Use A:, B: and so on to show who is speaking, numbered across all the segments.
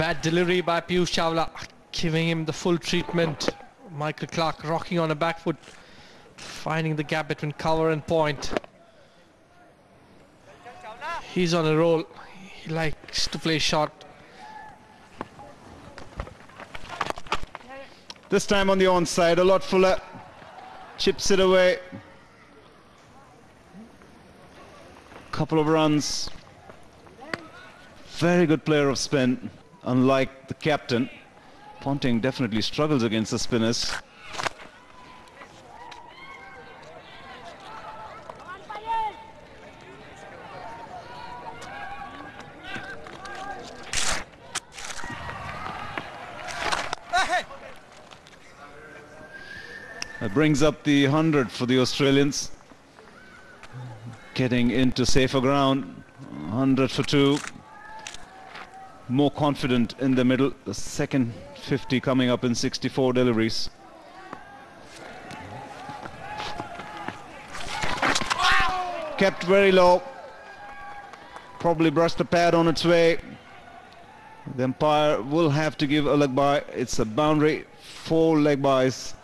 A: Bad delivery by Piyush Chawla, giving him the full treatment. Michael Clarke rocking on a back foot, finding the gap between cover and point. He's on a roll. He likes to play short.
B: This time on the onside, a lot fuller. Chips it away. Couple of runs. Very good player of spin, unlike the captain. Ponting definitely struggles against the spinners. That brings up the 100 for the Australians. Getting into safer ground. 100 for 2. More confident in the middle. The second 50 coming up in 64 deliveries. Kept very low. Probably brushed the pad on its way. The umpire will have to give a leg bye. It's a boundary. 4 leg byes.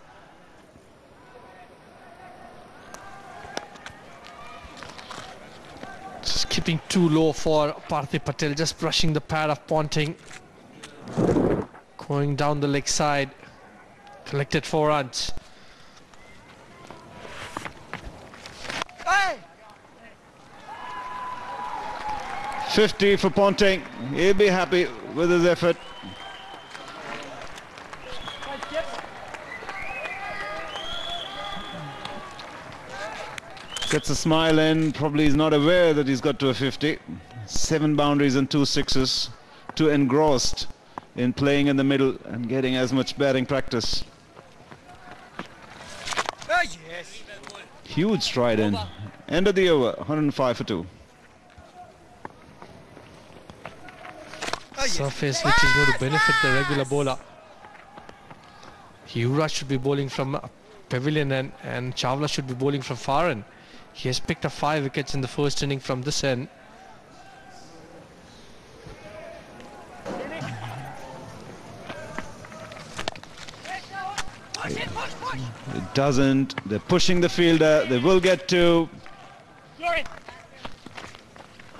A: Skipping too low for Parthiv Patel, just brushing the pad of Ponting. Going down the leg side. Collected 4 runs.
B: Hey! 50 for Ponting. He'll be happy with his effort. Gets a smile in, probably he's not aware that he's got to a 50. 7 boundaries and 2 sixes. Too engrossed in playing in the middle and getting as much batting practice.
C: Yes.
B: Huge stride in. End of the over, 105 for 2.
A: Surface which is going to benefit the regular bowler. Yuvraj should be bowling from Pavilion and Chawla should be bowling from far end. He has picked up 5 wickets in the first inning from this end.
B: It doesn't. They're pushing the fielder. They will get 2.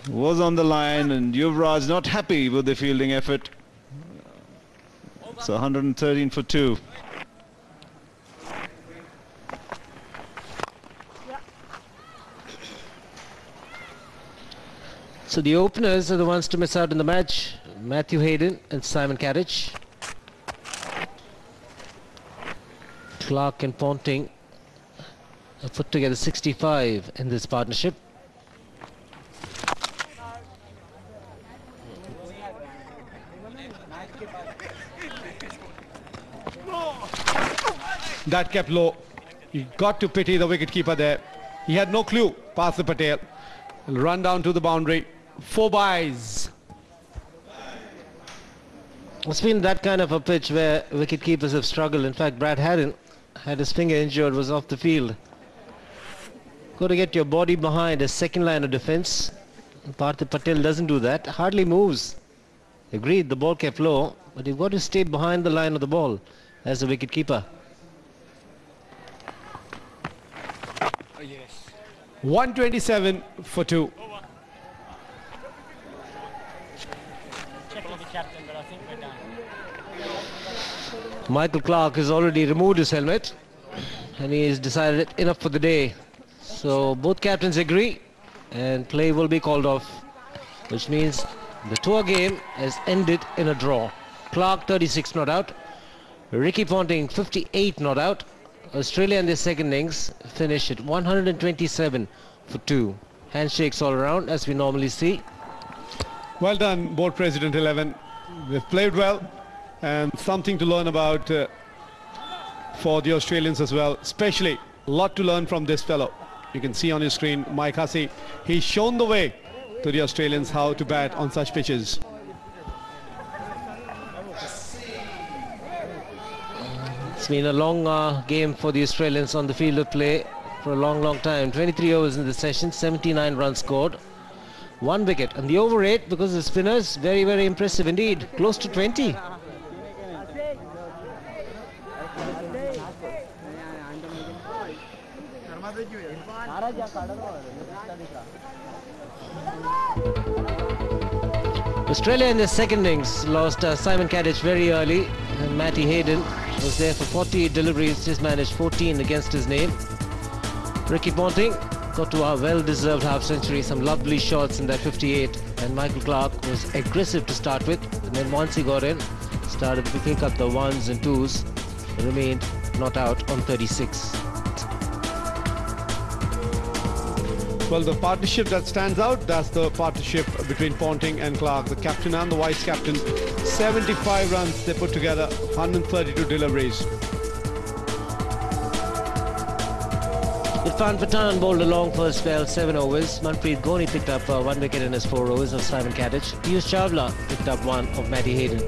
B: Was on the line and Yuvraj not happy with the fielding effort. So 113 for 2.
D: So the openers are the ones to miss out in the match. Matthew Hayden and Simon Carriage. Clarke and Ponting have put together 65 in this partnership.
E: That kept low. You got to pity the wicketkeeper there. He had no clue. Parthiv Patel will run down to the boundary. 4 byes.
D: It's been that kind of a pitch where wicketkeepers have struggled. In fact, Brad Haddin had his finger injured, was off the field. Got to get your body behind a second line of defence. Parthiv Patel doesn't do that. Hardly moves. Agreed, the ball kept low, but you've got to stay behind the line of the ball as a wicketkeeper.
E: 127 for 2.
D: Michael Clarke has already removed his helmet and he has decided enough for the day. So both captains agree and play will be called off, which means the tour game has ended in a draw. Clarke 36 not out, Ricky Ponting 58 not out. Australia in their second innings finish at 127 for 2. Handshakes all around as we normally see.
E: Well done, Board President 11. They've played well and something to learn about for the Australians as well. Especially a lot to learn from this fellow. You can see on your screen Mike Hussey. He's shown the way to the Australians how to bat on such pitches.
D: It's been a long game for the Australians on the field of play for a long time. 23 overs in the session, 79 runs scored. 1 wicket. And the over rate, because the spinners, very, very impressive indeed. Close to 20. Australia in their second innings lost Simon Kadich very early, and Matty Hayden was there for 48 deliveries, just managed 14 against his name. Ricky Ponting got to a well-deserved half-century, some lovely shots in that 58, and Michael Clarke was aggressive to start with, and then once he got in, started to pick up the ones and twos, and remained not out on 36.
E: Well, the partnership that stands out, that's the partnership between Ponting and Clarke, the captain and the vice captain. 75 runs they put together, 132 deliveries.
D: Irfan Pathan bowled a long first spell, 7 overs. Manpreet Ghoni picked up 1 wicket in his 4 overs of Simon Kadich. Piyush Chawla picked up 1 of Matty Hayden.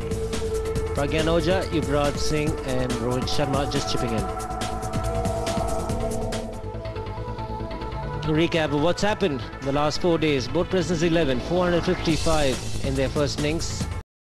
D: Pragyan Ojha, Yuvraj Singh and Rohit Sharma just chipping in. A recap of what's happened the last 4 days. Both Presidents 11, 455 in their first innings.